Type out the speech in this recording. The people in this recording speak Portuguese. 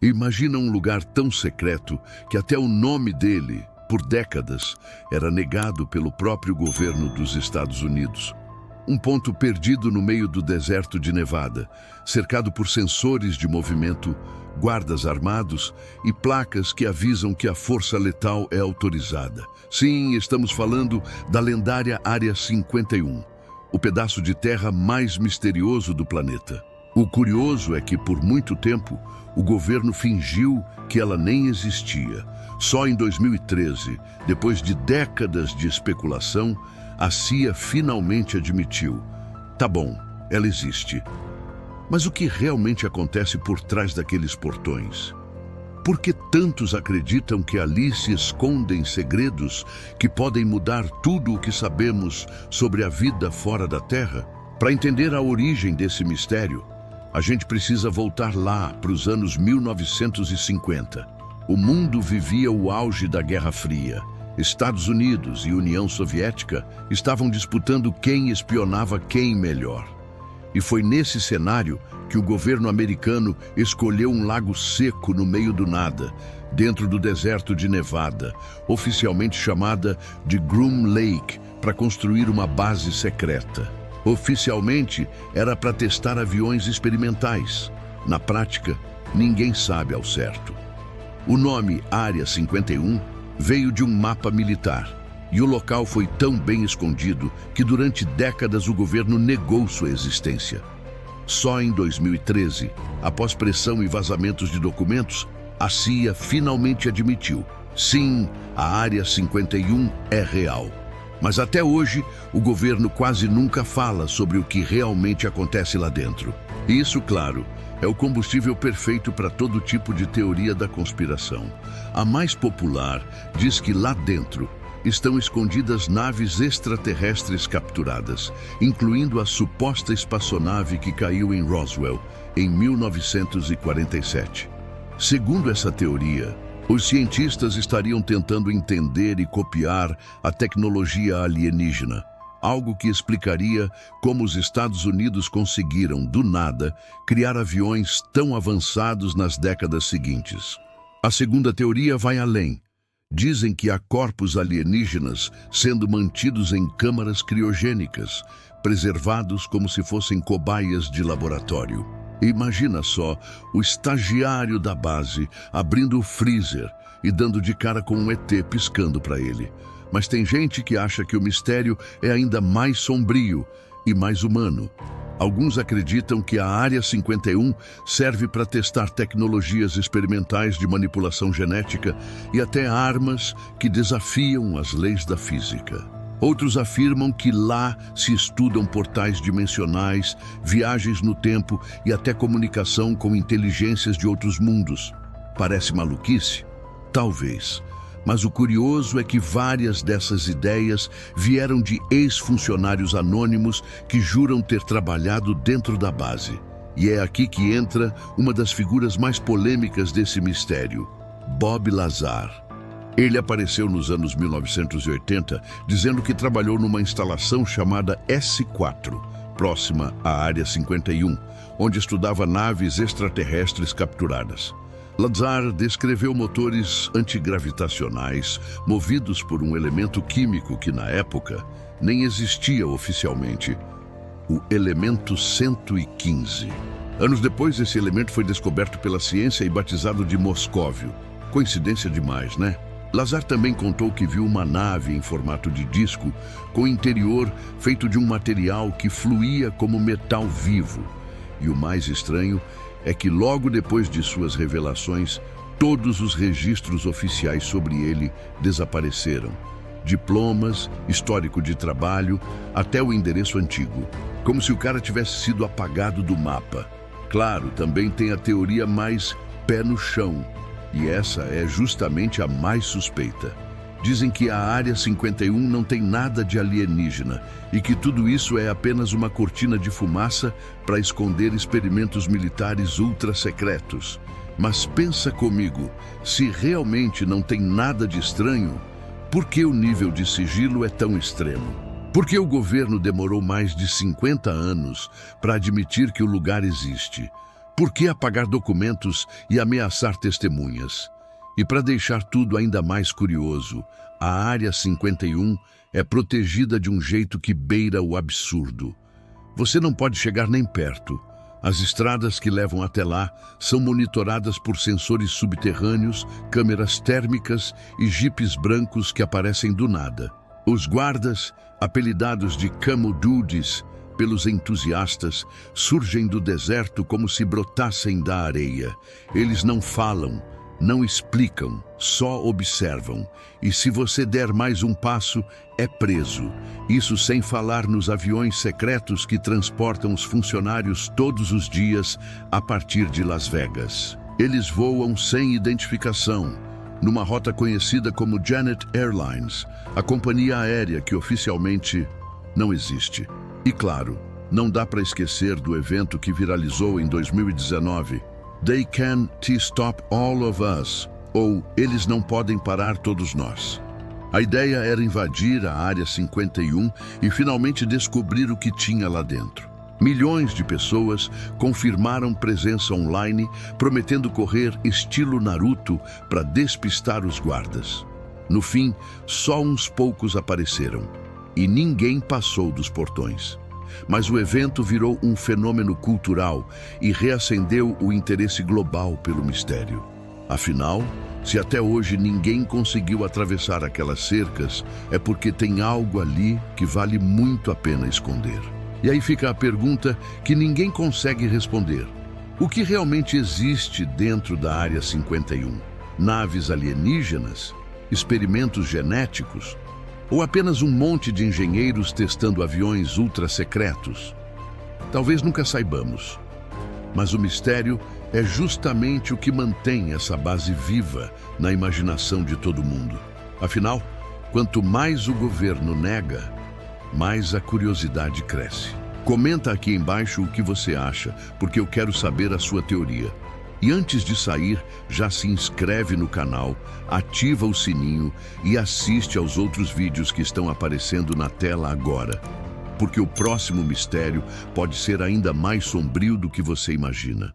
Imagina um lugar tão secreto que até o nome dele, por décadas, era negado pelo próprio governo dos Estados Unidos. Um ponto perdido no meio do deserto de Nevada, cercado por sensores de movimento, guardas armados e placas que avisam que a força letal é autorizada. Sim, estamos falando da lendária Área 51, o pedaço de terra mais misterioso do planeta. O curioso é que, por muito tempo, o governo fingiu que ela nem existia. Só em 2013, depois de décadas de especulação, a CIA finalmente admitiu: tá bom, ela existe. Mas o que realmente acontece por trás daqueles portões? Por que tantos acreditam que ali se escondem segredos que podem mudar tudo o que sabemos sobre a vida fora da Terra? Para entender a origem desse mistério, a gente precisa voltar lá para os anos 1950. O mundo vivia o auge da Guerra Fria. Estados Unidos e União Soviética estavam disputando quem espionava quem melhor. E foi nesse cenário que o governo americano escolheu um lago seco no meio do nada, dentro do deserto de Nevada, oficialmente chamada de Groom Lake, para construir uma base secreta. Oficialmente, era para testar aviões experimentais. Na prática, ninguém sabe ao certo. O nome Área 51 veio de um mapa militar, e o local foi tão bem escondido que durante décadas o governo negou sua existência. Só em 2013, após pressão e vazamentos de documentos, a CIA finalmente admitiu: sim, a Área 51 é real. Mas até hoje, o governo quase nunca fala sobre o que realmente acontece lá dentro. E isso, claro, é o combustível perfeito para todo tipo de teoria da conspiração. A mais popular diz que lá dentro estão escondidas naves extraterrestres capturadas, incluindo a suposta espaçonave que caiu em Roswell em 1947. Segundo essa teoria, os cientistas estariam tentando entender e copiar a tecnologia alienígena, algo que explicaria como os Estados Unidos conseguiram, do nada, criar aviões tão avançados nas décadas seguintes. A segunda teoria vai além. Dizem que há corpos alienígenas sendo mantidos em câmaras criogênicas, preservados como se fossem cobaias de laboratório. Imagina só o estagiário da base abrindo o freezer e dando de cara com um ET piscando para ele. Mas tem gente que acha que o mistério é ainda mais sombrio e mais humano. Alguns acreditam que a Área 51 serve para testar tecnologias experimentais de manipulação genética e até armas que desafiam as leis da física. Outros afirmam que lá se estudam portais dimensionais, viagens no tempo e até comunicação com inteligências de outros mundos. Parece maluquice? Talvez. Mas o curioso é que várias dessas ideias vieram de ex-funcionários anônimos que juram ter trabalhado dentro da base. E é aqui que entra uma das figuras mais polêmicas desse mistério, Bob Lazar. Ele apareceu nos anos 1980 dizendo que trabalhou numa instalação chamada S4, próxima à Área 51, onde estudava naves extraterrestres capturadas. Lazar descreveu motores antigravitacionais movidos por um elemento químico que, na época, nem existia oficialmente, o elemento 115. Anos depois, esse elemento foi descoberto pela ciência e batizado de Moscóvio. Coincidência demais, né? Lazar também contou que viu uma nave em formato de disco, com o interior feito de um material que fluía como metal vivo. E o mais estranho é que logo depois de suas revelações, todos os registros oficiais sobre ele desapareceram. Diplomas, histórico de trabalho, até o endereço antigo. Como se o cara tivesse sido apagado do mapa. Claro, também tem a teoria mais pé no chão. E essa é justamente a mais suspeita. Dizem que a Área 51 não tem nada de alienígena e que tudo isso é apenas uma cortina de fumaça para esconder experimentos militares ultra secretos. Mas pensa comigo, se realmente não tem nada de estranho, por que o nível de sigilo é tão extremo? Por que o governo demorou mais de 50 anos para admitir que o lugar existe? Por que apagar documentos e ameaçar testemunhas? E para deixar tudo ainda mais curioso, a Área 51 é protegida de um jeito que beira o absurdo. Você não pode chegar nem perto. As estradas que levam até lá são monitoradas por sensores subterrâneos, câmeras térmicas e jipes brancos que aparecem do nada. Os guardas, apelidados de Camel Dudes pelos entusiastas, surgem do deserto como se brotassem da areia. Eles não falam, não explicam, só observam. E se você der mais um passo, é preso. Isso sem falar nos aviões secretos que transportam os funcionários todos os dias a partir de Las Vegas. Eles voam sem identificação, numa rota conhecida como Janet Airlines, a companhia aérea que oficialmente não existe. E claro, não dá para esquecer do evento que viralizou em 2019, They Can't Stop All of Us, ou Eles Não Podem Parar Todos Nós. A ideia era invadir a Área 51 e finalmente descobrir o que tinha lá dentro. Milhões de pessoas confirmaram presença online, prometendo correr estilo Naruto para despistar os guardas. No fim, só uns poucos apareceram e ninguém passou dos portões. Mas o evento virou um fenômeno cultural e reacendeu o interesse global pelo mistério. Afinal, se até hoje ninguém conseguiu atravessar aquelas cercas, é porque tem algo ali que vale muito a pena esconder. E aí fica a pergunta que ninguém consegue responder. O que realmente existe dentro da Área 51? Naves alienígenas? Experimentos genéticos? Ou apenas um monte de engenheiros testando aviões ultra-secretos? Talvez nunca saibamos. Mas o mistério é justamente o que mantém essa base viva na imaginação de todo mundo. Afinal, quanto mais o governo nega, mais a curiosidade cresce. Comenta aqui embaixo o que você acha, porque eu quero saber a sua teoria. E antes de sair, já se inscreve no canal, ativa o sininho e assiste aos outros vídeos que estão aparecendo na tela agora. Porque o próximo mistério pode ser ainda mais sombrio do que você imagina.